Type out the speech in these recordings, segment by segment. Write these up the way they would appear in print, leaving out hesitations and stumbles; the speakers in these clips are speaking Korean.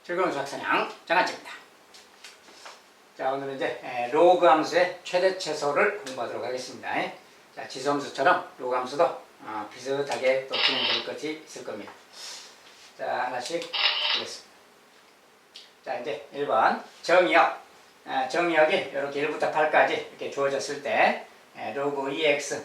즐거운 수학사냥 장아찌입니다. 자, 오늘은 이제 로그 함수의 최대 최소를 공부하도록 하겠습니다. 자, 지수함수처럼 로그 함수도 비슷하게 또 진행될 것이 있을 겁니다. 자, 하나씩 보겠습니다. 자, 이제 1번 정의역. 정의역이 이렇게 1부터 8까지 이렇게 주어졌을 때 로그 2x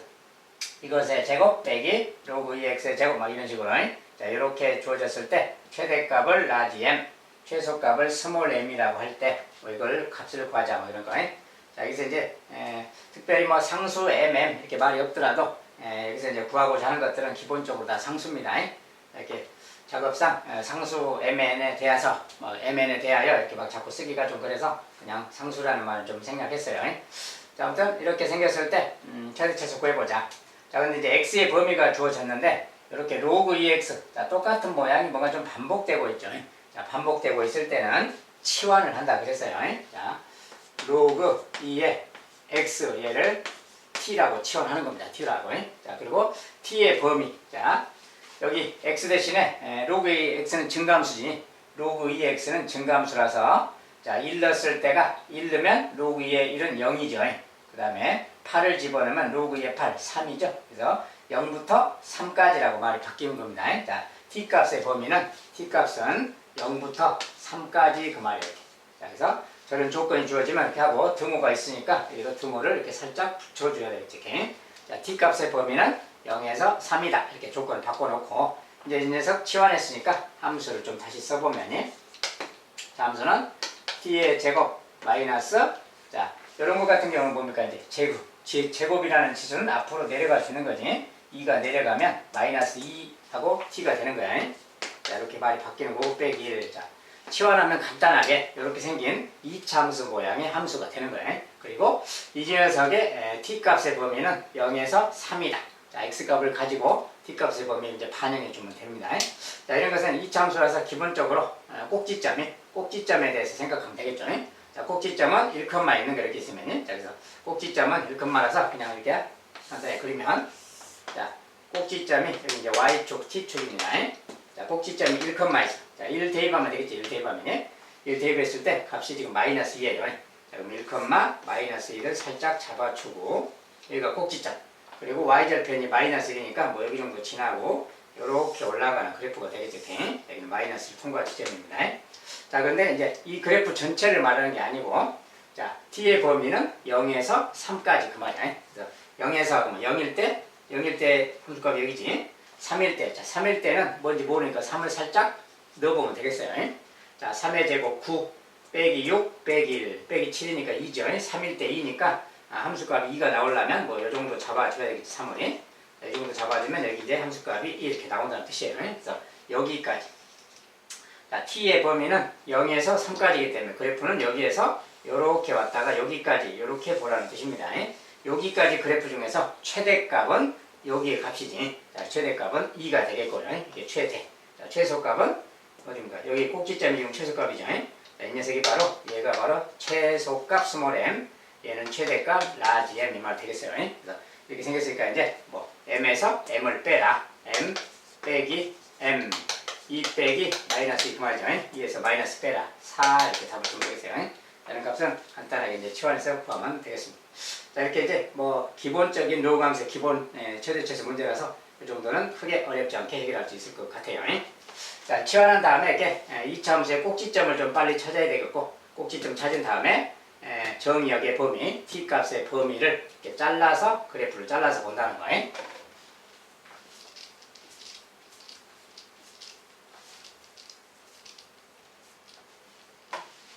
이것의 제곱 빼기 로그 2x의 제곱 막 이런 식으로 자, 이렇게 주어졌을 때 최대값을 라지 m, 최소값을 스몰 m이라고 할 때 뭐 이걸 값을 구하자 뭐 이런 거. 자, 여기서 이제 특별히 뭐 상수 mm 이렇게 말이 없더라도 여기서 이제 구하고자 하는 것들은 기본적으로 다 상수입니다. 이렇게 작업상 상수 mn에 대해서 뭐 mn에 대하여 이렇게 막 자꾸 쓰기가 좀 그래서 그냥 상수라는 말을 좀 생략했어요. 자, 아무튼 이렇게 생겼을 때 최대 최소 구해보자. 자, 근데 이제 x의 범위가 주어졌는데 이렇게 로그 2x 자, 똑같은 모양이 뭔가 좀 반복되고 있죠. 자, 반복되고 있을 때는 치환을 한다 그랬어요. 자, 로그 2의 x 얘를 t라고 치환하는 겁니다. t라고. 자, 그리고 t의 범위. 자, 여기 x 대신에 로그 2x는 증가함수지. 로그 2x는 증가함수라서 자, 1 넣었을 때가 1 넣으면 로그 2의 1은 0이죠. 그 다음에 8을 집어넣으면 로그 2의 8, 3이죠. 그래서 0부터 3까지라고 말이 바뀌는 겁니다. 자, t값의 범위는 t값은 0부터 3까지 그 말이에요. 자, 그래서 저런 조건이 주어지면 이렇게 하고 등호가 있으니까 이 등호를 이렇게 살짝 붙여줘야 되겠지. 이렇게. 자, t값의 범위는 0에서 3이다. 이렇게 조건을 바꿔놓고 이제 이 녀석 치환했으니까 함수를 좀 다시 써보면 자, 함수는 t의 제곱 마이너스 자, 이런 것 같은 경우는 뭡니까? 이제 제곱이라는 지수는 앞으로 내려갈 수 있는 거지. 2가 내려가면 마이너스 2하고 t가 되는 거야. 자, 이렇게 말이 바뀌는 거고 빼기 1. 자, 치환하면 간단하게 이렇게 생긴 2차 함수 모양의 함수가 되는 거예요. 그리고 이 녀석의 t값의 범위는 0에서 3이다. 자, x값을 가지고 t값의 범위를 이제 반영해 주면 됩니다. 자, 이런 것은 2차 함수라서 기본적으로 꼭지점에 대해서 생각하면 되겠죠. 자, 꼭지점은 1, 있는 거 이렇게 있으면 자, 그래서 꼭지점은 1라서 그냥 이렇게 간단히 그리면 자, 꼭지점이 여기 이제 y축 t축입니다. 자, 꼭지점이 1, 있어. 자, 1 대입하면 되겠지. 1 대입하면 1 대입했을 때 값이 지금 마이너스 2예요. 자, 그럼 1, 마이너스 1을 살짝 잡아주고 여기가 꼭지점. 그리고 y절편이 마이너스 1이니까 뭐 여기 정도 지나고 이렇게 올라가는 그래프가 되겠죠. 여기는 마이너스를 통과한 지점입니다. 자, 그런데 이제 이 그래프 전체를 말하는 게 아니고 자, t의 범위는 0에서 3까지 그 말이야. 그래서 0에서 0일 때 함수값이 여기지. 3일 때, 자, 3일 때는 뭔지 모르니까 3을 살짝 넣어보면 되겠어요. 자, 3의 제곱 9 빼기 6 빼기 1 빼기 7이니까 2죠. 3일 때 2니까 함수값이 2가 나오려면 뭐 이 정도 잡아줘야 되겠지. 3을. 이 정도 잡아주면 여기 이제 함수값이 이렇게 나온다는 뜻이에요. 그래서 여기까지. 자, t의 범위는 0에서 3까지이기 때문에 그래프는 여기에서 이렇게 왔다가 여기까지 이렇게 보라는 뜻입니다. 여기까지 그래프 중에서 최대값은 여기의 값이지. 자, 최대값은 2가 되겠고요. 이게 최대. 자, 최소값은 어디입니까? 여기 꼭지점이 지금 최소값이죠. 자, 이 녀석이 얘가 바로 최소값 스몰 m, 얘는 최대값 라지 m 이 말 되겠어요. 그래서 이렇게 생겼으니까 이제 뭐 m에서 m을 빼라. m 빼기 m 2 빼기 마이너스 2 그 말이죠. 2에서 마이너스 빼라. 4 이렇게 답을 주면 되겠어요. 다른 값은 간단하게 이제 치환해서 구하면 되겠습니다. 자, 이렇게 이제 뭐 기본적인 로그 함수의 기본 최대 최소 문제라서 이 정도는 크게 어렵지 않게 해결할 수 있을 것 같아요. 자, 치환한 다음에 이렇게 2차 함수의 꼭지점을 좀 빨리 찾아야 되겠고 꼭지점 찾은 다음에 정의역의 범위, t값의 범위를 이렇게 잘라서 그래프를 잘라서 본다는 거예요.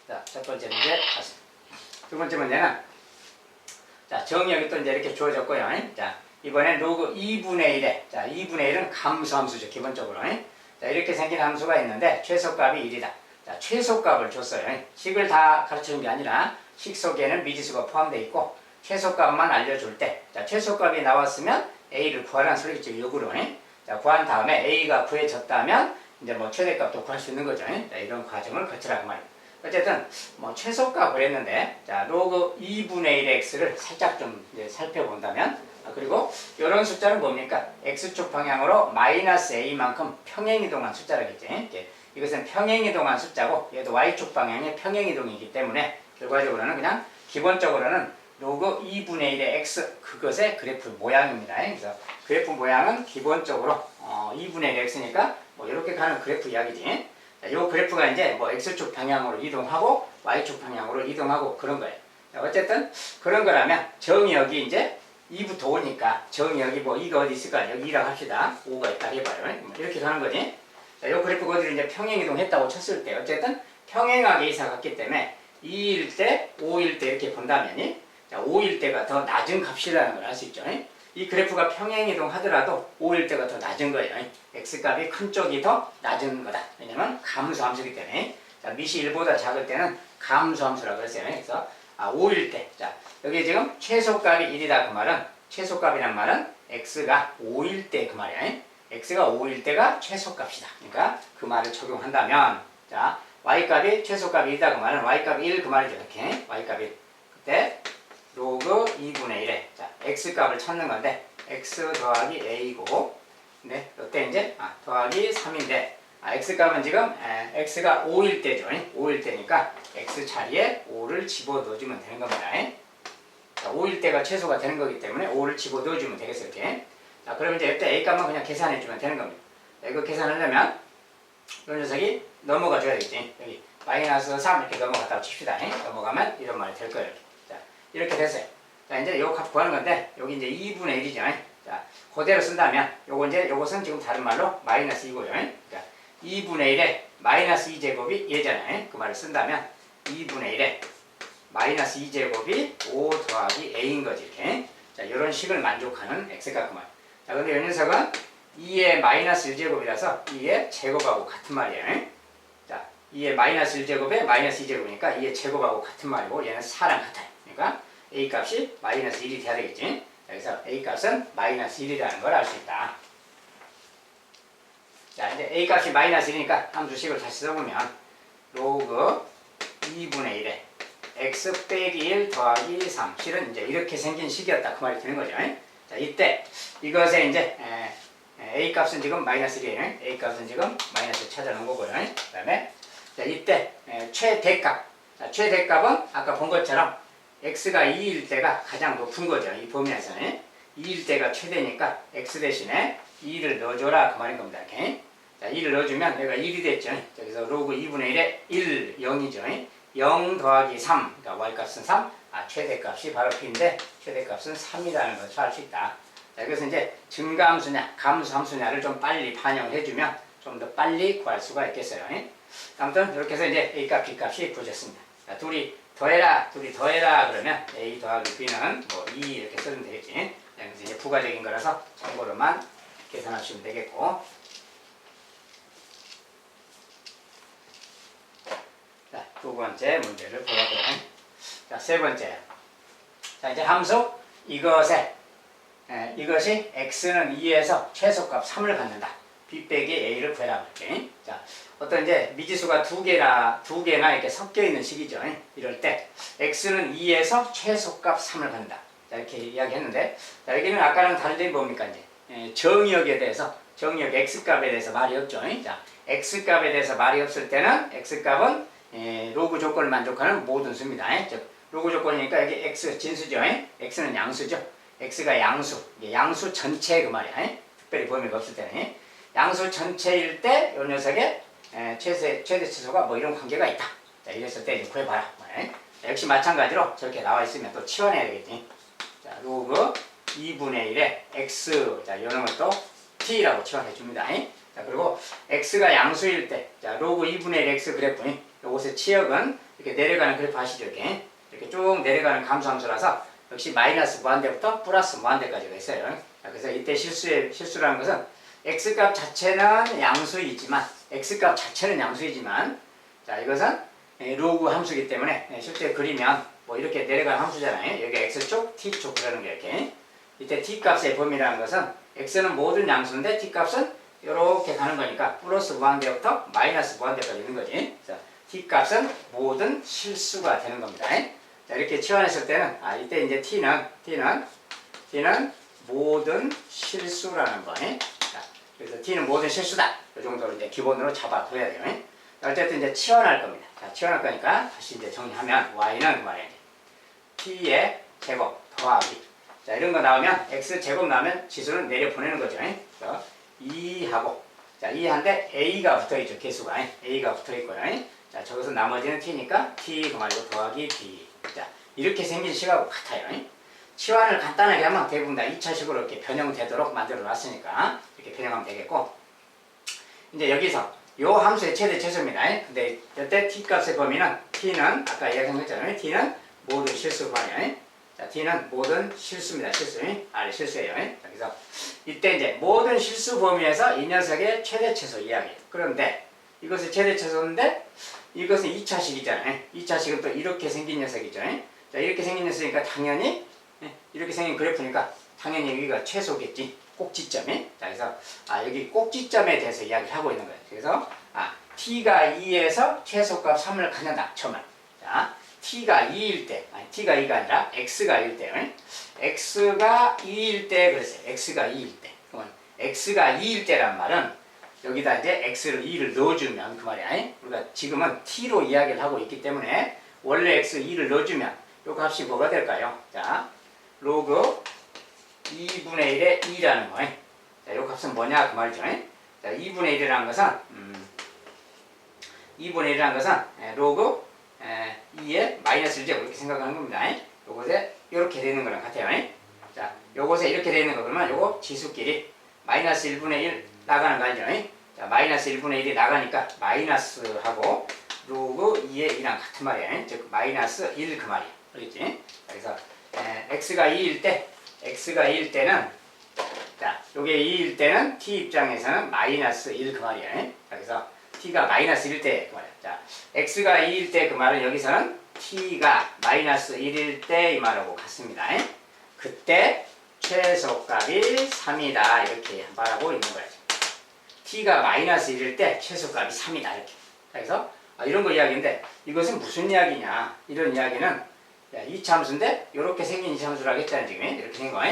자, 첫 번째 문제 봤습니다. 두 번째 문제는 자, 정의역이 또 이제 이렇게 주어졌고요. 자, 이번엔 로그 2분의 1에 자, 2분의 1은 감수함수죠. 기본적으로. 자, 이렇게 생긴 함수가 있는데 최소값이 1이다. 자, 최소값을 줬어요. 식을 다 가르치는 게 아니라 식 속에는 미지수가 포함되어 있고 최소값만 알려줄 때 자, 최소값이 나왔으면 a를 구하라는 소리겠죠. 역으로. 자, 구한 다음에 a가 구해졌다면 이제 뭐 최대값도 구할 수 있는 거죠. 자, 이런 과정을 거치라고 말입니다. 어쨌든 뭐 최소값을 했는데 자, 로그 2분의 1 x를 살짝 좀 이제 살펴본다면 그리고 이런 숫자는 뭡니까? x축 방향으로 마이너스 a만큼 평행이동한 숫자라겠지. 이것은 평행이동한 숫자고 얘도 y축 방향의 평행이동이기 때문에 결과적으로는 그냥 기본적으로는 로그 2분의 1의 x 그것의 그래프 모양입니다. 그래서 그래프 모양은 기본적으로 2분의 1의 x니까 뭐 이렇게 가는 그래프 이야기지. 이 그래프가 이제 뭐 x축 방향으로 이동하고 y축 방향으로 이동하고 그런 거예요. 어쨌든 그런 거라면 정이 여기 이제 2부터 5니까 정이 여기 뭐 2가 어디 있을까? 여기 2라고 합시다. 5가 있다 해봐요. 이렇게 가는 거지. 이 그래프가 어디를 이제 평행이동했다고 쳤을 때 어쨌든 평행하게 이사 갔기 때문에 2일 때, 5일 때 이렇게 본다면 5일 때가 더 낮은 값이라는 걸 알 수 있죠. 이 그래프가 평행이동 하더라도 5일 때가 더 낮은 거예요. x값이 큰 쪽이 더 낮은 거다. 왜냐면 감소함수이기 때문에. 자, 밑이 1보다 작을 때는 감소함수라고 했어요. 그래서 5일 때. 자, 여기 지금 최소값이 1이다 그 말은 최소값이란 말은 x가 5일 때 그 말이야. x가 5일 때가 최소값이다. 그러니까 그 말을 적용한다면 자, y값이 최소값이 1이다 그 말은 y값이 1 그 말이죠. 이렇게 y값이 그때 로그 2분의 1에 자, x값을 찾는 건데 x 더하기 a고 네, 이때 이제 더하기 3인데 x값은 지금 x가 5일 때죠. 5일 때니까 x 자리에 5를 집어넣어주면 되는 겁니다. 자, 5일 때가 최소가 되는 거기 때문에 5를 집어넣어주면 되겠어요. 이렇게. 자, 그러면 이제 이때 a값만 그냥 계산해주면 되는 겁니다. 자, 이거 계산하려면 이 녀석이 넘어가 줘야 되겠지. 여기 마이너스 3 이렇게 넘어갔다고 칩시다. 넘어가면 이런 말이 될 거예요. 자, 이렇게 됐어요. 자, 이제 요 값 구하는 건데 여기 이제 2분의 1이죠. 자, 그대로 쓴다면 요것은 지금 다른 말로 마이너스 2고요. 그러니까 2분의 1에 마이너스 2제곱이 얘잖아요. 그 말을 쓴다면 2분의 1에 마이너스 2제곱이 5 더하기 a인 거지. 이렇게. 자, 이런 식을 만족하는 x값 그 말. 자, 근데 이 녀석은 2의 마이너스 1제곱이라서 2의 제곱하고 같은 말이에요. 자, 2의 마이너스 1제곱에 마이너스 2제곱이니까 2의 제곱하고 같은 말이고 얘는 4랑 같아요. 그러니까 a 값이 마이너스 1이 돼야 되겠지. 그래서 a 값은 마이너스 1이라는 걸 알 수 있다. 자, 이제 a 값이 마이너스 1이니까 함수식을 다시 써보면 로그 2분의 1에 x 빼기 1 더하기 3 실은 이제 이렇게 생긴 식이었다 그 말이 되는 거죠. 자, 이때 이것에 이제 a 값은 지금 마이너스 1이에요. a 값은 지금 마이너스 찾아놓은 거고요. 그 다음에 자, 이때 최대값. 자, 최대값은 아까 본 것처럼 x가 2일 때가 가장 높은 거죠. 이 범위에서는 2일 때가 최대니까 x 대신에 2를 넣어줘라 그 말인 겁니다. 이렇게. 자, 2를 넣어주면 얘가 1이 됐죠. 여기서 로그 2분의 1에 1, 0이죠. 0 더하기 3, 그러니까 y값은 3, 최대값이 바로 p인데 최대값은 3이라는 것을 알 수 있다. 자, 그래서 이제 증가함수냐 감소함수냐를 좀 빨리 반영을 해주면 좀 더 빨리 구할 수가 있겠어요. 아무튼 이렇게 해서 이제 a값 b값이 구해졌습니다. 자, 둘이 더해라 그러면 a 더하기 b는 뭐 2 이렇게 써주면 되겠지. 그래서 이제 부가적인 거라서 참고로만 계산하시면 되겠고. 자, 두 번째 문제를 보았고요. 자, 세 번째. 자, 이제 함수 이것이 x는 2에서 최소값 3을 갖는다. b 빼기 a를 구해라. 이렇게. 자, 어떤 이제 미지수가 두 개나 이렇게 섞여 있는 식이죠. 이럴 때 x는 2에서 최소값 3을 갖는다. 자, 이렇게 이야기했는데, 자, 여기는 아까랑 다른 점이 뭡니까 이제 정의역에 대해서 정의역 x값에 대해서 말이 없죠. 자, x값에 대해서 말이 없을 때는 x값은 로그 조건을 만족하는 모든 수입니다. 즉 로그 조건이니까 여기 x 진수죠. x는 양수죠. x가 양수 전체 그 말이야. 특별히 범위가 없을 때는 양수 전체일 때 이 녀석의 최대 최소가 뭐 이런 관계가 있다. 자, 이랬을 때 이제 구해봐라. 자, 역시 마찬가지로 저렇게 나와 있으면 또 치환해야 되겠지. 자, 로그 2분의 1에 x 자, 이런 것도 t라고 치환해 줍니다. 자, 그리고 x가 양수일 때 자, 로그 2분의 1 x 그래프 요것의 치역은 이렇게 내려가는 그래프 아시죠? 이렇게 쭉 내려가는 감소함수라서 역시 마이너스 무한대부터 플러스 무한대까지가 있어요. 자, 그래서 이때 실수라는 것은 x값 자체는 양수이지만 자, 이것은 로그 함수이기 때문에 실제 그리면 뭐 이렇게 내려가는 함수잖아요. 여기 x축, t축 그러는 게 이렇게. 이때 t값의 범위라는 것은 x는 모든 양수인데 t값은 이렇게 가는 거니까 플러스 무한대부터 마이너스 무한대까지 있는 거지. 그래서 t값은 모든 실수가 되는 겁니다. 자, 이렇게 치환했을 때는 이때 이제 t는 모든 실수라는 거. 자, 그래서 t는 모든 실수다. 이 정도로 이제 기본으로 잡아둬야 돼요. 어쨌든 이제 치환할 겁니다. 자, 치환할 거니까 다시 이제 정리하면 y는 그 말이에요. t의 제곱 더하기. 자, 이런 거 나오면 x 제곱 나오면 지수는 내려 보내는 거죠. 그래서 2하고 자, 2한데 a가 붙어 있죠. 개수가 a가 붙어 있고요. 자, 저것은 나머지는 t니까 t 그 말이고 더하기 b. 자, 이렇게 생긴 식하고 같아요. 치환을 간단하게 하면 대부분 다 2차식으로 이렇게 변형되도록 만들어 놨으니까 이렇게 변형하면 되겠고, 이제 여기서 요 함수의 최대 최소입니다. 근데 이때 t 값의 범위는 t는 아까 이야기한 거잖아요. t는 모든 실수 범위예요. 자, t는 모든 실수입니다. 실수. 실수예요. 그래서 이때 이제 모든 실수 범위에서 이 녀석의 최대 최소 이야기. 그런데 이것은 최대 최소인데 이것은 2차식이잖아요. 2차식은 또 이렇게 생긴 녀석이죠. 자, 이렇게 생긴 녀석이니까 당연히 이렇게 생긴 그래프니까 당연히 여기가 최소겠지. 꼭지점이. 자, 그래서 여기 꼭지점에 대해서 이야기를 하고 있는 거예요. 그래서 t가 2에서 최소값 3을 가져다. 처음에. 자, t가 2일 때, t가 2가 아니라 x가 2일 때, x가 2일 때 그랬어요. x가 2일 때. 그러면 x가 2일 때란 말은 여기다 이제 x를 2를 넣어주면 그 말이야. 우리가 지금은 t로 이야기를 하고 있기 때문에 원래 x 2를 넣어주면 이 값이 뭐가 될까요? 자, 로그 2분의 1의 2라는 거. 자, 이 값은 뭐냐 그 말이죠. 자, 2분의 1이라는 것은 2분의 1이라는 것은 로그 2의 마이너스 1제곱 이렇게 생각하는 겁니다. 요것에 이렇게 되는 거랑 같아요. 자, 요것에 이렇게 되는 거 그러면 요거 지수끼리 마이너스 1분의 1 나가는 거 아니죠? 자, 마이너스 1분의 1이 나가니까 마이너스하고 로그 2의 2랑 같은 말이에요. 즉 마이너스 1 그 말이에요. 그렇지? 그래서 x가 2일 때는 자, 요게 2일 때는 t 입장에서는 마이너스 1 그 말이에요. 그래서 t가 마이너스 1일 때 그 말이에요. 자, x가 2일 때 그 말은 여기서는 t가 마이너스 1일 때 이 말하고 같습니다. 그때 최소값이 3이다 이렇게 말하고 있는 거예요. t가 마이너스 1일 때 최소값이 3이다 이렇게. 그래서 이런 거 이야기인데 이것은 무슨 이야기냐? 이런 이야기는 이차함수인데 이렇게 생긴 이차함수라고 했잖아요. 지금 이렇게 생긴 거.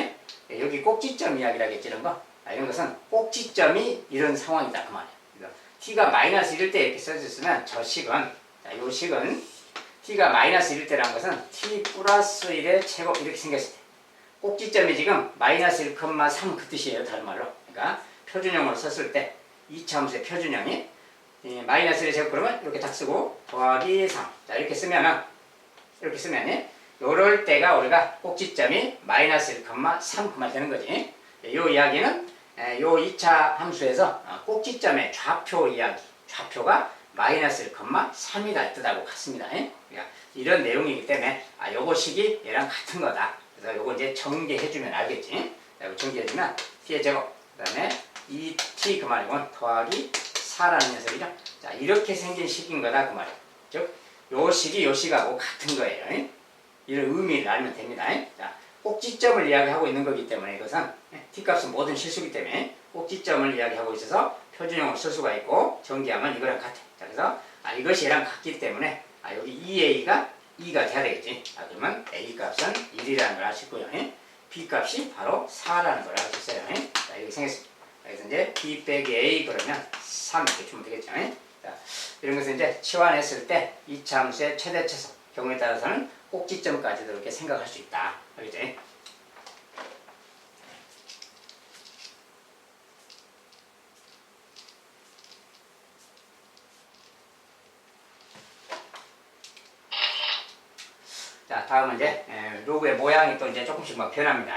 여기 꼭지점 이야기라고 했지 이런 거. 이런 것은 꼭지점이 이런 상황이다 그 말이에요. 그래서 t가 마이너스 1일 때 이렇게 써졌으면 저 식은 자, 요 식은 t가 마이너스 1일 때라는 것은 t 플러스 1의 제곱 이렇게 생겼을 때 꼭지점이 지금 마이너스 1,3 그 뜻이에요. 다른 말로. 그러니까 표준형으로 썼을 때 이차함수의 표준형이 마이너스 1의 제곱 그러면 이렇게 딱 쓰고 더하기 3. 자, 이렇게 쓰면은 요럴 때가 우리가 꼭지점이 마이너스 1,3 그만 되는 거지. 요 이야기는 요 2차 함수에서 꼭지점의 좌표 이야기, 좌표가 마이너스 1,3이다 뜻하고 같습니다. 그러니까 이런 내용이기 때문에 요거 식이 얘랑 같은 거다. 그래서 요거 이제 전개해주면 알겠지. 자, 요거 전개해주면 t의 제곱, 그 다음에 2t 그 말이고 더하기 4라는 녀석이죠. 자, 이렇게 생긴 식인 거다 그 말이에요. 즉, 요 식이 요 식하고 같은 거예요. 이런 의미를 알면 됩니다. 자, 꼭지점을 이야기하고 있는 거기 때문에 이것은 t값은 모든 실수이기 때문에 꼭지점을 이야기하고 있어서 표준형을 쓸 수가 있고 전개하면 이거랑 같아. 자, 그래서 이것이 얘랑 같기 때문에 여기 2a가 2가 돼야 되겠지. 그러면 a 값은 1이라는 걸 아시고요. b 값이 바로 4라는 걸 알 수 있어요. 자, 이렇게 생겼습니다. 그래서 이제 b 빼기 a 그러면 3 이렇게 주면 되겠죠. 자, 이런 것은 이제 치환했을 때 이차 함수의 최대 최소 경우에 따라서는 꼭지점까지도 이렇게 생각할 수 있다. 알겠죠? 자, 다음은 이제 로그의 모양이 또 이제 조금씩 막 변합니다.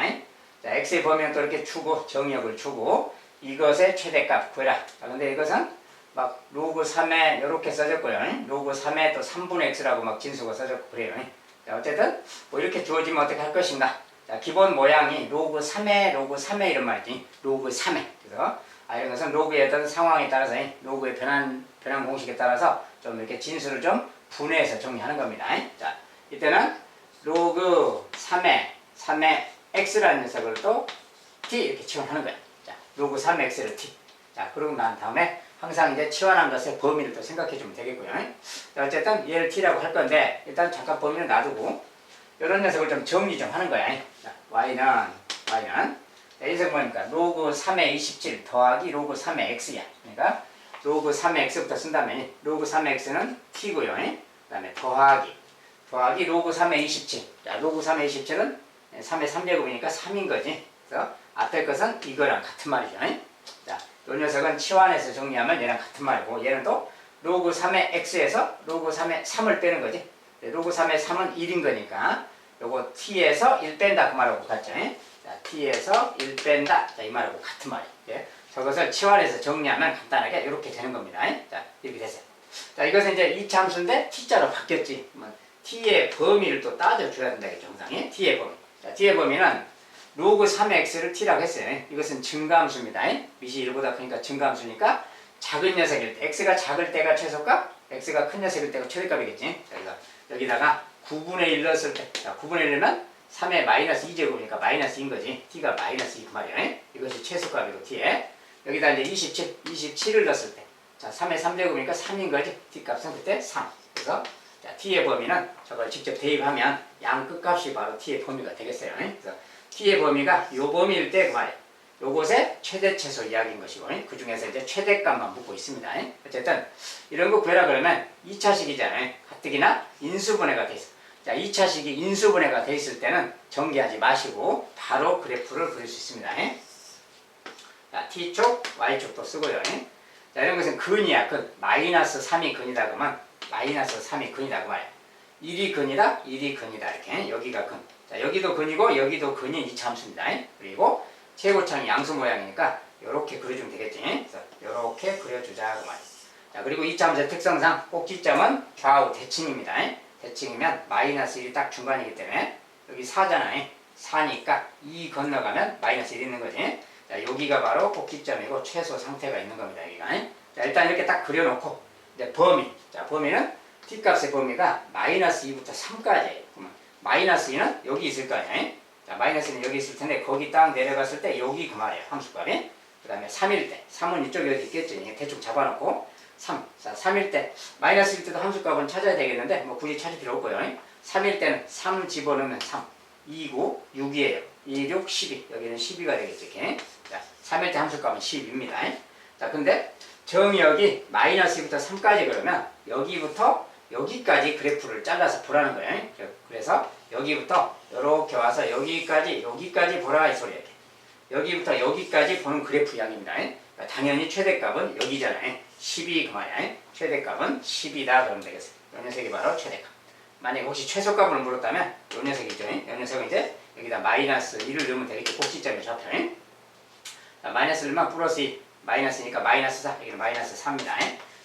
자, x의 범위는 또 이렇게 주고 정의역을 주고 이것의 최대값 구해라. 자, 근데 이것은 막 로그 3에 이렇게 써졌고요. 로그 3에 또 3분의 x라고 막 진수가 써졌고 그래요. 자, 어쨌든 뭐 이렇게 주어지면 어떻게 할 것인가. 자, 기본 모양이 로그 3에 이런 말이지. 로그 3에. 그래서 이런 것은 로그의 어떤 상황에 따라서 로그의 변한 공식에 따라서 좀 이렇게 진수를 좀 분해해서 정리하는 겁니다. 자, 이때는 로그 3에 x라는 녀석을 또 t 이렇게 치환하는 거야. 자, 로그 3의 x를 t. 자, 그러고 난 다음에 항상 이제 치환한 것의 범위를 또 생각해 주면 되겠고요. 자, 어쨌든 얘를 t라고 할 건데 일단 잠깐 범위를 놔두고 이런 녀석을 좀 정리 좀 하는 거야. 자, y는 여기서 보니까 로그 3의 27 더하기 로그 3의 x야. 그러니까 로그 3의 x부터 쓴다면 로그 3의 x는 t고요. 그 다음에 더하기 로그 3의 27. 자, 로그 3의 27은 3의 3제곱이니까 3인 거지. 그래서 앞에 것은 이거랑 같은 말이죠. 자, 이 녀석은 치환해서 정리하면 얘랑 같은 말이고, 얘는 또 로그 3의 x에서 로그 3의 3을 빼는 거지. 로그 3의 3은 1인 거니까 요거 t에서 1 뺀다 그 말하고 같죠. 자, t에서 1 뺀다. 자, 이 말하고 같은 말이에요. 예? 저것을 치환해서 정리하면 간단하게 이렇게 되는 겁니다. 자, 이렇게 됐어요. 자, 이것은 이제 이차 함수인데 t자로 바뀌었지. t의 범위를 또 따져줘야 된다겠죠. 정상이 t의 범위. 자, t의 범위는 로그 3의 x를 t라고 했어요. 이것은 증가함수입니다. 밑이 1보다 크니까 증가함수니까 작은 녀석일 때, x가 작을 때가 최소값, x가 큰 녀석일 때가 최대값이겠지. 자, 여기다가 9분의 1 넣었을 때, 자, 9분의 1 넣으면 3의 마이너스 2제곱이니까 마이너스 2인 거지. t가 마이너스 2 그 말이에요. 이것이 최소값이고 t에. 여기다 이제 27을 넣었을 때, 자, 3의 3제곱이니까 3인 거지. t 값은 그때 3. 그래서 자, t의 범위는 저걸 직접 대입하면 양 끝값이 바로 t의 범위가 되겠어요. 그래서 t의 범위가 요 범위일 때 그 말이에요. 요것의 최대 최소 이야기인 것이고, 그 중에서 이제 최대값만 묻고 있습니다. 어쨌든 이런 거 구해라 그러면 2차식이잖아요. 가뜩이나 인수분해가 돼 있어. 자, 2차식이 인수분해가 돼 있을 때는 전개하지 마시고 바로 그래프를 그릴 수 있습니다. 자, t축, y축도 쓰고요. 자, 이런 것은 근이야. 근. 마이너스 3이 근이다 그러면 마이너스 3이 근이다 그 말이야. 1이 근이다, 1이 근이다 이렇게. 여기가 근. 자, 여기도 근이고 여기도 근이 이차함수입니다. 그리고 최고창이 양수 모양이니까 이렇게 그려주면 되겠지. 그래서 이렇게 그려주자 그 말이야. 자, 그리고 이차함수의 특성상 꼭지점은 좌우 대칭입니다. 대칭이면 마이너스 1이 딱 중간이기 때문에 여기 4잖아요. 4니까 2 건너가면 마이너스 1 있는 거지. 자, 여기가 바로 꼭지점이고 최소 상태가 있는 겁니다. 여기가. 자, 일단 이렇게 딱 그려놓고 이제 범위. 자, 범위는 t값의 범위가 마이너스 2부터 3까지예요. 그러면 마이너스 2는 여기 있을 거 아니에요. 자, 마이너스 2는 여기 있을 텐데 거기 딱 내려갔을 때 여기 그 말이에요. 함수값이. 그 다음에 3일 때 3은 이쪽에 어디 있겠지. 대충 잡아놓고 3. 자, 3일 때 마이너스 1 때도 함수값은 찾아야 되겠는데 뭐 굳이 찾을 필요 없고요. 3일 때는 3 집어넣으면 3. 2, 9, 6이에요. 2, 6, 12. 여기는 12가 되겠죠. 이렇게. 자, 3일 때 함수값은 10입니다. 자, 근데 정역이 마이너스 2부터 3까지 그러면 여기부터 여기까지 그래프를 잘라서 보라는 거예요. 그래서 여기부터 이렇게 와서 여기까지 보라 이 소리예요. 여기부터 여기까지 보는 그래프 양입니다. 그러니까 당연히 최대값은 여기잖아요. 10이 그 말이야. 최대값은 10이다 그러면 되겠어요. 이 녀석이 바로 최대값. 만약에 혹시 최소값을 물었다면 이 녀석이죠. 이 녀석은 이제 여기다 마이너스 1을 넣으면 되겠죠. 꼭지점에 잡혀. 자, 마이너스 1만 플러스 2. 마이너스니까 마이너스 4. 여기는 마이너스 4입니다.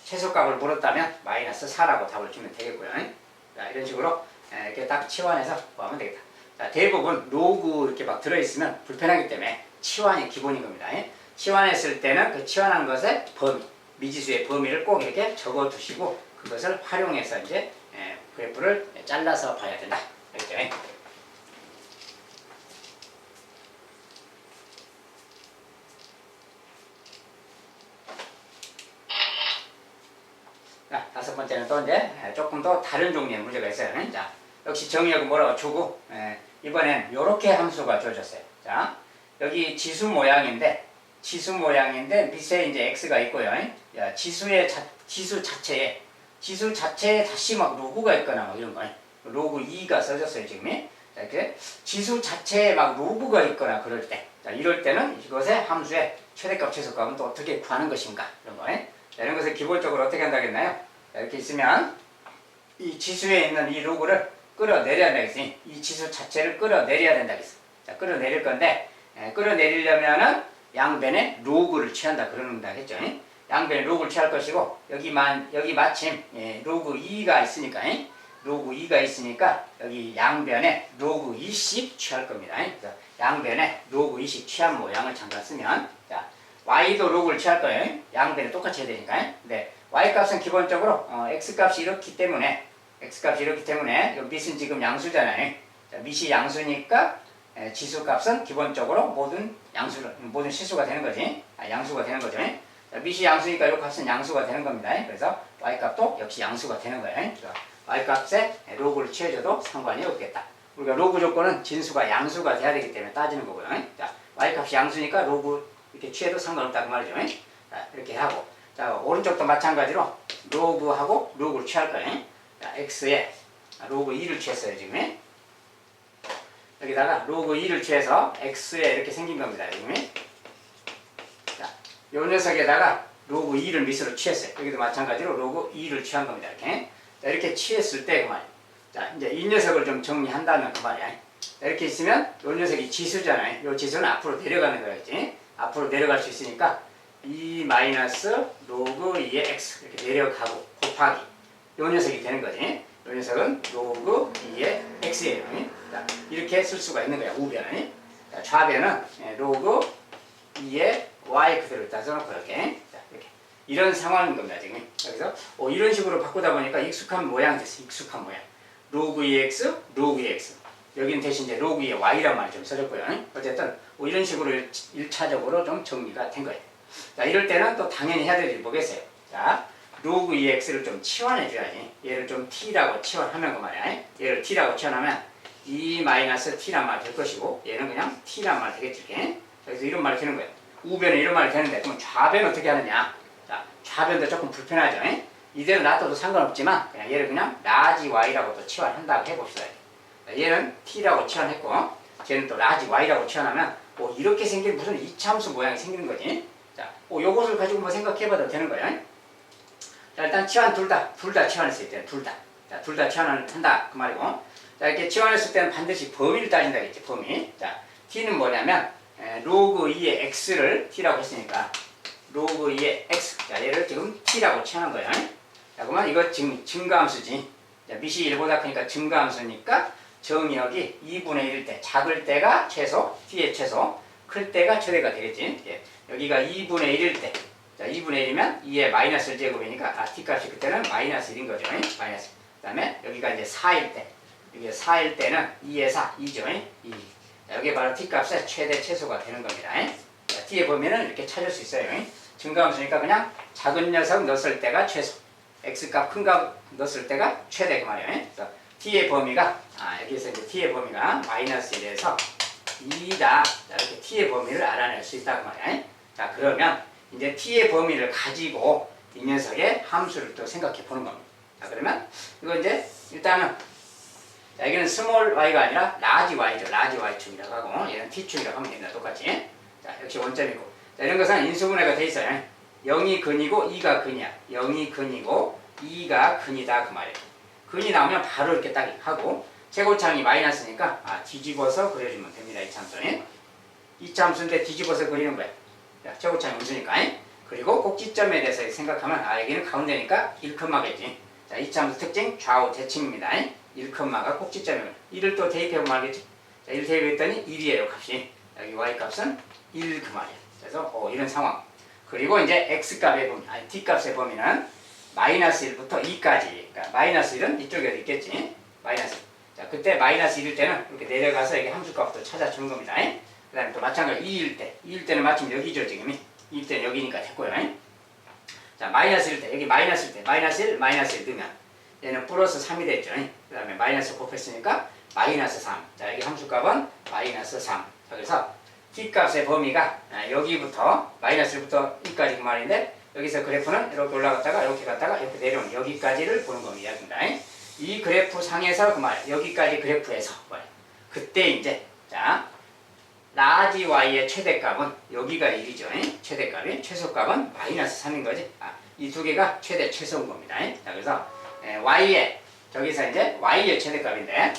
최소값을 물었다면 마이너스 4라고 답을 주면 되겠고요. 자, 이런 식으로 이렇게 딱 치환해서 구하면 되겠다. 자, 대부분 로그 이렇게 막 들어있으면 불편하기 때문에 치환이 기본인 겁니다. 치환했을 때는 그 치환한 것의 범위, 미지수의 범위를 꼭 이렇게 적어 두시고 그것을 활용해서 이제 그래프를 잘라서 봐야 된다. 알겠죠? 자, 다섯 번째는 또 이제 조금 더 다른 종류의 문제가 있어요. 자, 역시 정의역은 뭐라고 주고, 이번엔 이렇게 함수가 주어졌어요. 자, 여기 지수 모양인데 밑에 이제 x가 있고요. 야, 지수 자체에 다시 막 로그가 있거나 막 이런 거. 로그 2가 써졌어요, 지금. 자, 이렇게 지수 자체에 막 로그가 있거나 그럴 때. 자, 이럴 때는 이것의 함수의 최대값, 최소값은 또 어떻게 구하는 것인가. 이런 거. 자, 이런 것을 기본적으로 어떻게 한다겠나요? 자, 이렇게 있으면 이 지수에 있는 이 로그를 끌어내려야 된다겠어요. 이 지수 자체를 끌어내려야 된다겠어요. 자, 끌어내릴 건데 끌어내리려면은 양변에 로그를 취한다 그러는다 했죠. 양변에 로그를 취할 것이고 여기 마침 로그 2가 있으니까 여기 양변에 로그 2씩 취할 겁니다. 그래서 양변에 로그 2씩 취한 모양을 잠깐 쓰면 자, y도 로그를 취할 거예요. 양변에 똑같이 해야 되니까. 근데 y값은 기본적으로 x값이 이렇기 때문에 요 밑은 지금 양수잖아요. 자, 밑이 양수니까 지수값은 기본적으로 모든 실수가 되는 거지. 양수가 되는 거죠. 자, 밑이 양수니까 요 값은 양수가 되는 겁니다. 그래서 y값도 역시 양수가 되는 거예요. y값에 로그를 취해줘도 상관이 없겠다. 우리가 로그 조건은 진수가 양수가 돼야 되기 때문에 따지는 거고요. 자, y 값이 양수니까 로그 이렇게 취해도 상관없다 그 말이죠. 자, 이렇게 하고, 자, 오른쪽도 마찬가지로 로그하고 로그를 취할 거예요. 자, x에 로그 2를 취했어요, 지금. 여기다가 로그 2를 취해서 x에 이렇게 생긴 겁니다, 지금. 자, 요 녀석에다가 로그 2를 미수로 취했어요. 여기도 마찬가지로 로그 2를 취한 겁니다, 이렇게. 자, 이렇게 취했을 때 그 말이에요. 자, 이제 이 녀석을 좀 정리한다면 그 말이야. 자, 이렇게 있으면 요 녀석이 지수잖아요. 요 지수는 앞으로 내려가는 거겠지. 앞으로 내려갈 수 있으니까 2 마이너스 로그 2의 x 이렇게 내려가고 곱하기 요 녀석이 되는 거지. 요 녀석은 로그 2의 x예요. 자, 이렇게 쓸 수가 있는 거야, 우변은. 자, 좌변은 로그 2의 y 그대로 따져놓고 이렇게. 자, 이렇게. 이런 상황인 겁니다, 지금. 그래서 이런 식으로 바꾸다 보니까 익숙한 모양 됐어, 익숙한 모양. 로그 2x, 로그 2x. 여기는 대신 이제 로그 2의 y란 말을 좀 써줬고요. 어쨌든 이런 식으로 1차적으로 좀 정리가 된 거예요. 자, 이럴 때는 또 당연히 해야 될 일이 뭐겠어요? 자, 로그 2x를 좀 치환해 줘야지. 얘를 좀 t라고 치환하면 그 말이야. 얘를 t라고 치환하면 2 마이너스 t란 말 될 것이고, 얘는 그냥 t란 말 되겠지. 이렇게. 그래서 이런 말이 되는 거예요. 우변에 이런 말이 되는데, 그럼 좌변 어떻게 하느냐? 자, 좌변도 조금 불편하죠. 이대로 놔둬도 상관없지만, 그냥 얘를 그냥 라지 y라고 또 치환한다고 해봅시다. 얘는 t라고 치환했고, 걔는 또 라지 y라고 치환하면, 이렇게 생긴 무슨 이차함수 모양이 생기는 거지. 자, 요것을 가지고 뭐 생각해봐도 되는 거예요. 자, 일단 치환 둘 다 치환했을 때는 둘 다. 자, 둘 다 치환을 한다. 그 말이고. 자, 이렇게 치환했을 때는 반드시 범위를 따진다겠지, 범위. 자, t는 뭐냐면, 로그 2의 x를 t라고 했으니까, 로그 2의 x. 자, 얘를 지금 t라고 치환한 거예요. 자, 그러면 이거 증가함수지. 자, 밑이 1보다 크니까 증가함수니까, 정의역이 2분의 1일 때, 작을 때가 최소, t의 최소, 클 때가 최대가 되겠지. 예. 여기가 2분의 1일 때, 자, 2분의 1이면 2의 마이너스 1제곱이니까, t값이 그때는 마이너스 1인 거죠. 마이너스. 그 다음에 여기가 이제 4일 때, 여기 4일 때는 2의 4, 2죠. 2. 자, 여기 바로 t값의 최대 최소가 되는 겁니다. 자, t의 범위는 이렇게 찾을 수 있어요. 증가함수니까 그냥 작은 녀석 넣었을 때가 최소, x값 큰 값 넣었을 때가 최대 그 말이에요. 그래서 t의 범위가, 여기서 이제 t의 범위가 마이너스 1에서 2다. 자, 이렇게 t의 범위를 알아낼 수 있다 그 말이야. 자, 그러면 이제 t의 범위를 가지고 이 녀석의 함수를 또 생각해 보는 겁니다. 자, 그러면 이거 이제 일단은, 자, 여기는 스몰 y가 아니라 라지 y죠. 라지 y축이라고 하고, 얘는 t축이라고 하면 됩니다. 똑같이. 자, 역시 원점이고. 자, 이런 것은 인수분해가 돼 있어요. 0이 근이고 2가 근이야. 0이 근이고 2가 근이다 그 말이에요. 근이 나오면 바로 이렇게 딱 하고, 최고창이 마이너스니까 뒤집어서 그려주면 됩니다. 이차함수인데 뒤집어서 그리는 거예요. 자, 최고창이 음수니까. 그리고 꼭지점에 대해서 생각하면 여기는 가운데니까 1컴마겠지. 자, 이차함수 특징 좌우 대칭입니다. 1컴마가 꼭지점이면 1을 또 대입해보면 알겠지. 자, 1 대입했더니 1이에요 값이. 여기 y값은 1 그 말이에요. 그래서 이런 상황. 그리고 이제 x값의 범위, t값의 범위는 마이너스 1부터 2까지. 그러니까 마이너스 1은 이쪽에 어디 있겠지. 마이너스 1. 자, 그때 마이너스 1일 때는 이렇게 내려가서 여기 함수값도 찾아주는 겁니다. 그 다음에 또 마찬가지로 2일 때. 2일 때는 마침 여기죠, 지금. 2일 때는 여기니까 됐고요. 자, 마이너스 1일 때. 여기 마이너스 1때. 마이너스 1 넣으면 얘는 플러스 3이 됐죠. 그 다음에 마이너스 곱했으니까 마이너스 3. 자, 여기 함수값은 마이너스 3. 자, 그래서 t값의 범위가 여기부터 마이너스 1부터 2까지 그 말인데, 여기서 그래프는 이렇게 올라갔다가 이렇게 갔다가 이렇게 내려오는 여기까지를 보는 겁니다. 이 그래프 상에서 그 말, 여기까지 그래프에서 그때 이제, 자, 라지 y의 최대값은 여기가 1이죠. 최대값이, 최소값은 마이너스 3인 거지. 이 두 개가 최대 최소인 겁니다. 자, 그래서 y의, 저기서 이제 y의 최대값인데,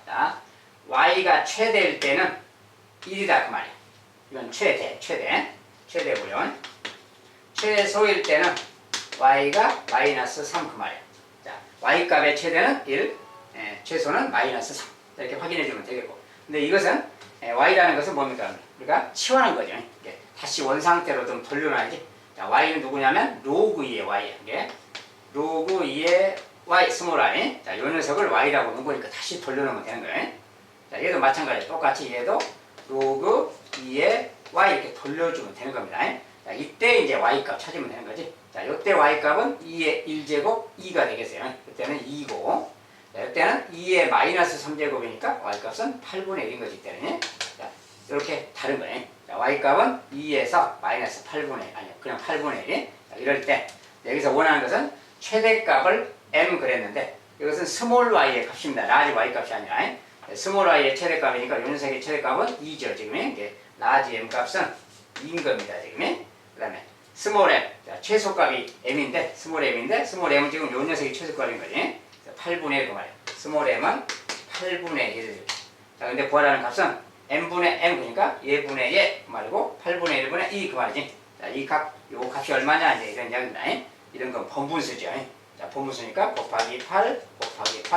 자, y가 최대일 때는 1이다 그 말이야. 이건 최대고요. 최소일 때는 y가 마이너스 3 그 말이야. 자, y값의 최대는 1, 최소는 마이너스 3. 이렇게 확인해 주면 되겠고. 근데 이것은 y라는 것은 뭡니까? 우리가 치환한 거죠. 다시 원상태로 좀 돌려놔야지. 자, y는 누구냐면 로그 2의 y야. 이게 로그 2의 y 스몰 y. 자, 이 녀석을 y라고 놓은 거니까 다시 돌려놓으면 되는 거예요. 자, 얘도 마찬가지. 똑같이 얘도 로그 2의 y 이렇게 돌려주면 되는 겁니다. 자, 이때 이제 y값 찾으면 되는 거지. 자, 이때 y값은 2의 1제곱 2가 되겠어요. 그때는 2고, 자, 이때는 2의 마이너스 3제곱이니까 y값은 8분의 1인 거지, 이때는. 자, 이렇게 다른 거예요. 자, y값은 2에서 마이너스 8분의 1, 아니요, 그냥 8분의 1. 자, 이럴 때, 여기서 원하는 것은 최대값을 m 그랬는데, 이것은 스몰 y의 값입니다. 라지 y 값이 아니라. 스몰 y의 최대값이니까 요 녀석의 최대값은 2죠, 지금. 이게 라지 m 값은 2인 겁니다, 지금. 그 다음에 스몰 m, 자, 최소값이 m인데, 스몰 m인데, 스몰 m은 지금 요 녀석이 최소값인 거지. 8분의 1 그 말이야. 스몰 m은 8분의 1. 자, 근데 구하라는 값은 m분의 m, 그러니까 얘분의 얘 그 말이고 8분의 1분의 2 그 말이지. 자, 요 값이 얼마냐 이제 이런 이야기입니다. 이런 건 번분수죠. 자, 번분수니까 곱하기 8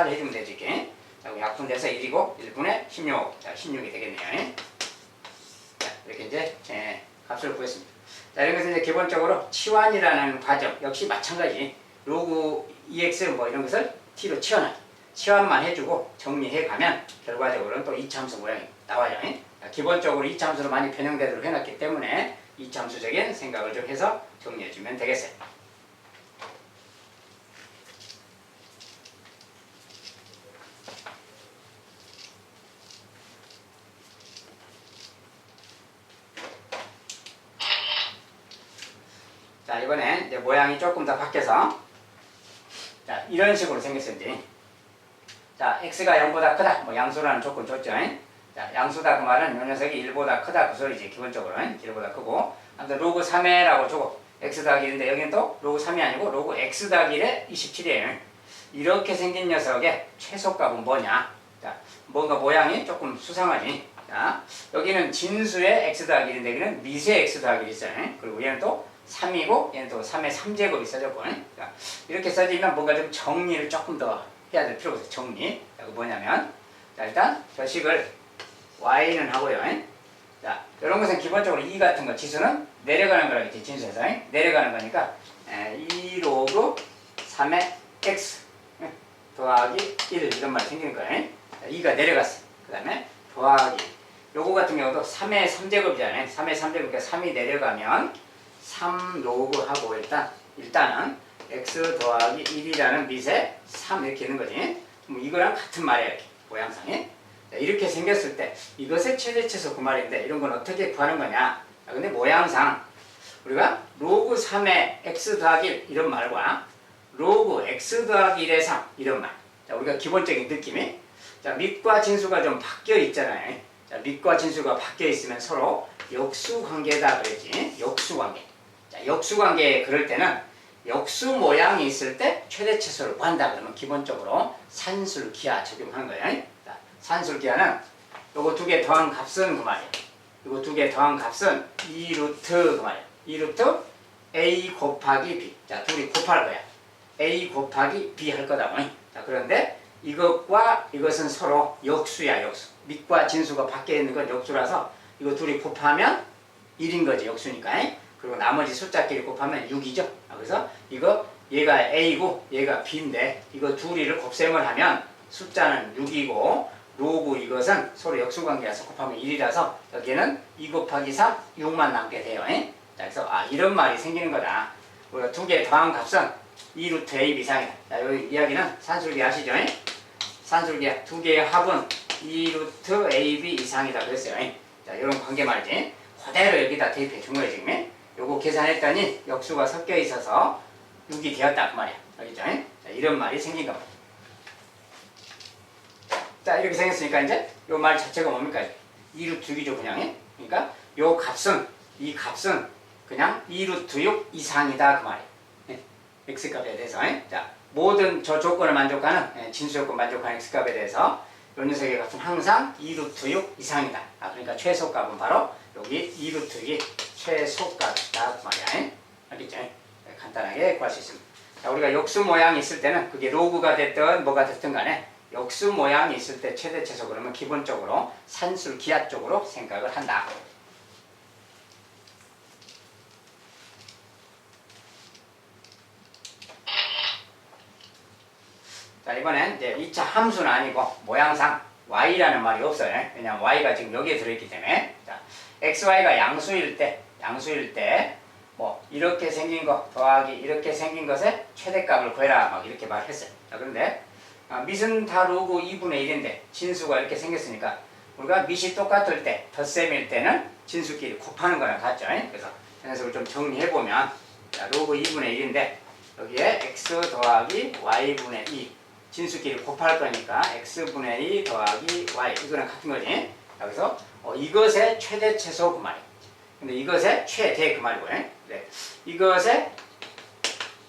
해주면 되지. 이게. 자, 약분돼서 1이고 1분의 16. 자, 16이 되겠네요. 자, 이렇게 이제 값을 구했습니다. 자, 이런 것은 이제 기본적으로 치환이라는 과정 역시 마찬가지. 로그 EX 뭐 이런 것을 T로 치환만 해주고 정리해 가면 결과적으로는 또 이차함수 모양이 나와요. 자, 기본적으로 이차함수로 많이 변형되도록 해놨기 때문에 이차함수적인 생각을 좀 해서 정리해주면 되겠어요. 자, 이번에 이제 모양이 조금 더 바뀌어서 자, 이런 식으로 생겼어요. 이제. 자, x가 0보다 크다. 뭐 양수라는 조건 줬죠. 자, 양수다 그 말은 요 녀석이 1보다 크다 그 소리지. 기본적으로 1보다 크고. 아무튼 로그 3회라고 주고 x 더하기 1인데 여기는 또 로그 3이 아니고 로그 x 더하기 1에 27이에요. 이렇게 생긴 녀석의 최소값은 뭐냐? 자, 뭔가 모양이 조금 수상하지. 자, 여기는 진수의 x 더하기 1인데 여기는 미수의 x 더하기 1이 있어요. 그리고 얘는 또 3이고 얘는 또 3의 3제곱이 써졌고. 자, 이렇게 써지면 뭔가 좀 정리를 조금 더 해야 될 필요가 있어요. 정리. 자, 그 뭐냐면 자, 일단 저 식을 y는 하고요. 자, 이런 것은 기본적으로 2 같은 거 지수는 내려가는 거라겠지. 진수에서 내려가는 거니까 2 로그 3의 x 더하기 1 이런 말이 생기는 거예요. 자, 2가 내려갔어. 그 다음에 더하기 요거 같은 경우도 3의 3제곱이잖아요. 3의 3제곱이니까 3이 내려가면 3 로그 하고 일단은 x 더하기 1이라는 밑에 3 이렇게 있는 거지. 뭐 이거랑 같은 말이야, 이렇게 모양상이. 자, 이렇게 생겼을 때 이것의 최대치수 그 말인데 이런 건 어떻게 구하는 거냐? 자, 근데 모양상 우리가 로그 3의 x 더하기 1 이런 말과 로그 x 더하기 1의 3 이런 말. 자, 우리가 기본적인 느낌이 자, 밑과 진수가 좀 바뀌어 있잖아요. 자, 밑과 진수가 바뀌어 있으면 서로 역수 관계다 그랬지. 역수 관계. 자, 역수 관계 그럴 때는 역수 모양이 있을 때 최대치수를 구한다 그러면 기본적으로 산술기하 적용하는 거예요. 자, 산술기하는 요거 두 개 더한 값은 그 말이에요. 요거 두 개 더한 값은 2루트 그 말이에요. 2루트 a 곱하기 b. 자, 둘이 곱할 거야. a 곱하기 b 할 거다. 자, 그런데 이것과 이것은 서로 역수야, 역수. 밑과 진수가 바뀌어 있는 건 역수라서 이거 둘이 곱하면 1인 거지, 역수니까. 그리고 나머지 숫자끼리 곱하면 6이죠. 그래서 이거 얘가 a고 얘가 b인데 이거 둘이를 곱셈을 하면 숫자는 6이고 로그 이것은 서로 역수관계라서 곱하면 1이라서 여기는 2 곱하기 3, 6만 남게 돼요. 자, 그래서 이런 말이 생기는 거다. 우리가 두 개 더한 값은 2루트 a 이상이다. 자, 여기 이야기는 산술기 아시죠? 산술기 두 개의 합은 2루트 ab 이상이다 그랬어요. 자, 이런 관계 말이지. 그대로 여기다 대입해 준 거예요, 지금. 요거 계산했더니 역수가 섞여 있어서 6이 되었다 그 말이야. 알겠죠? 자, 이런 말이 생긴 겁니다. 자, 이렇게 생겼으니까 이제 요 말 자체가 뭡니까? 2루트 6이죠, 그냥. 그러니까 요 값은 이 값은 그냥 2루트 6 이상이다 그 말이에요. x값에 대해서. 자, 모든 저 조건을 만족하는 진수 조건 만족하는 x값에 대해서 요 녀석의 값은 항상 2루트 6 이상이다. 그러니까 최소값은 바로 여기 2루트 6이 최소값이다 그 말이야. 알겠죠? 간단하게 구할 수 있습니다. 자, 우리가 역수 모양이 있을 때는 그게 로그가 됐든 뭐가 됐든 간에 역수 모양이 있을 때 최대 최소 그러면 기본적으로 산술 기하 쪽으로 생각을 한다. 자, 이번엔 이제 2차 함수는 아니고 모양상 y라는 말이 없어요. 왜냐면 y가 지금 여기에 들어있기 때문에. 자, xy가 양수일 때 뭐 이렇게 생긴 거 더하기 이렇게 생긴 것의 최대값을 구해라 막 이렇게 말했어요. 자, 그런데 밑은 다 로그 2분의 1인데 진수가 이렇게 생겼으니까 우리가 밑이 똑같을 때, 덧셈일 때는 진수끼리 곱하는 거랑 같죠. 그래서 이 녀석을 좀 정리해보면 자, 로그 2분의 1인데 여기에 x 더하기 y분의 2 진수끼리 곱할 거니까 x분의 2 더하기 y 이거랑 같은 거지. 여기서 이것의 최대 최소 그 말이에요. 근데 이것의 최대 그 말이고요. 네. 이것의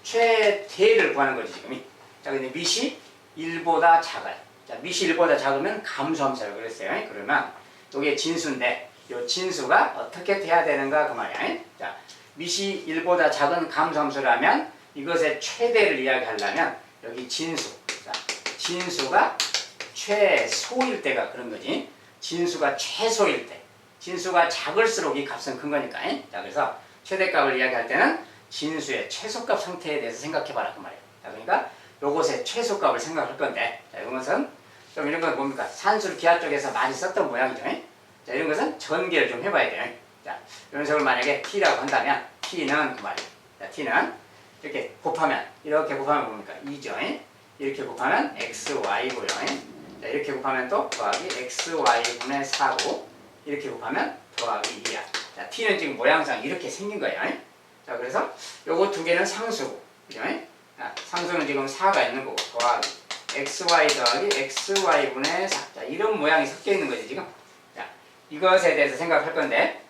최대를 구하는 거지 지금이. 자, 근데 밑이 1보다 작아요. 자, 밑이 1보다 작으면 감소함수라고 그랬어요. 그러면 이게 진수인데 이 진수가 어떻게 돼야 되는가 그 말이야. 자, 밑이 1보다 작은 감소함수라면 이것의 최대를 이야기하려면 여기 진수. 자, 진수가 최소일 때가 그런 거지. 진수가 최소일 때. 진수가 작을수록 이 값은 큰 거니까. 자, 그래서 최대값을 이야기할 때는 진수의 최소값 상태에 대해서 생각해봐라 그 말이에요. 자, 그러니까 요것의 최소값을 생각할 건데, 자, 이것은 좀 이런 건 뭡니까? 산술 기하 쪽에서 많이 썼던 모양이죠. 자, 이런 것은 전개를 좀 해봐야 돼요. 자, 이 녀석을 만약에 t라고 한다면 t는 그 말이에요. 자, t는 이렇게 곱하면 뭡니까? 2죠. 이렇게 곱하면 xy고요. 자, 이렇게 곱하면 또 더하기 xy분의 4고 이렇게 곱하면 더하기 2야. 자, t는 지금 모양상 이렇게 생긴 거예요. 자, 그래서 요거 두 개는 상수고, 그죠? 자, 상수는 지금 4가 있는 거고, 더하기 xy 더하기 xy분의 4. 자, 이런 모양이 섞여 있는 거지, 지금. 자, 이것에 대해서 생각할 건데,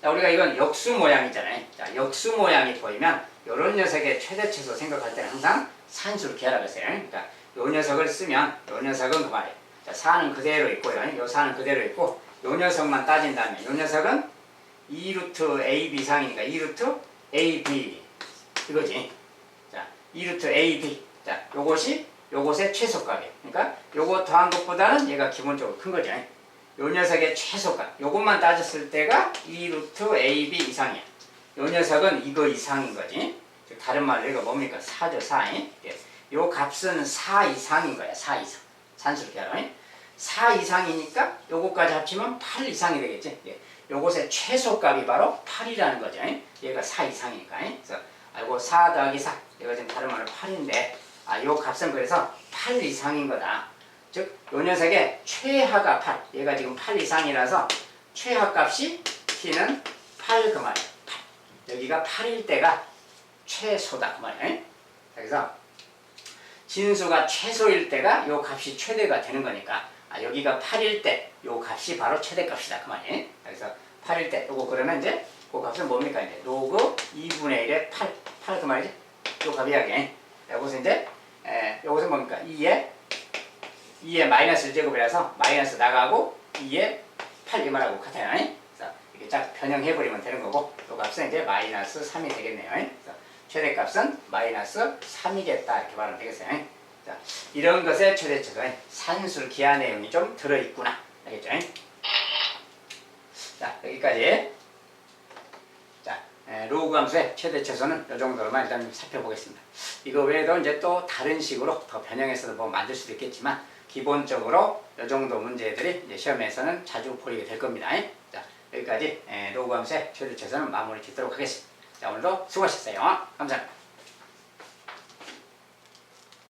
자, 우리가 이건 역수 모양이잖아요. 자, 역수 모양이 보이면, 요런 녀석의 최대 최소 생각할 때는 항상 산수를 기하라고 했어요. 그러니까, 요 녀석을 쓰면, 요 녀석은 그 말이에요. 자, 4는 그대로 있고요. 요 4는 그대로 있고, 요 녀석만 따진다면, 요 녀석은 2루트 AB 상이니까 2루트 AB 이거지. 자, 2루트 AB. 자, 요것의 최소값이에요. 그러니까 요거 더한 것보다는 얘가 기본적으로 큰 거죠. 요 녀석의 최소값. 요것만 따졌을 때가 2루트 AB 이상이야. 요 녀석은 이거 이상인 거지. 즉 다른 말로 이거 뭡니까? 4죠, 4. 요 값은 4 이상인 거야. 4 이상. 산수를 기하라. 4 이상이니까 요것까지 합치면 8 이상이 되겠지. 요것의 최소값이 바로 8이라는 거죠. 얘가 4 이상이니까. 그래서 요거 4 더하기 4. 얘가 지금 다른 말로 8인데, 요 값은 그래서 8 이상인 거다. 즉, 요 녀석의 최하가 8. 얘가 지금 8 이상이라서 최하값이 t는 8 그 말이에요. 8. 여기가 8일 때가 최소다 그 말이에요. 그래서 진수가 최소일 때가 요 값이 최대가 되는 거니까 여기가 8일 때 요 값이 바로 최대값이다 그 말이에요. 그래서 8일 때 요거 그러면 이제 그 값은 뭡니까? 이제 로그 2분의 1의 8 그 말이지. 요 값 이야기. 요것은 이제 요것은 뭡니까? 2에 마이너스 1제곱이라서 마이너스 나가고 2에 8 이 말하고 같아요. 그래서 이렇게 쫙 변형해버리면 되는 거고 요 값은 이제 마이너스 3이 되겠네요. 그래서 최대값은 마이너스 3이겠다 이렇게 말하면 되겠어요. 자, 이런 것의 최대 최소에 산술 기하 내용이 좀 들어있구나. 알겠죠? 자, 여기까지. 자, 로그 함수의 최대 최소는 이 정도로만 일단 살펴보겠습니다. 이거 외에도 이제 또 다른 식으로 더 변형해서 뭐 만들 수도 있겠지만 기본적으로 이 정도 문제들이 이제 시험에서는 자주 보이게 될 겁니다. 자, 여기까지 로그 함수의 최대 최소는 마무리 짓도록 하겠습니다. 자, 오늘도 수고하셨어요. 감사합니다.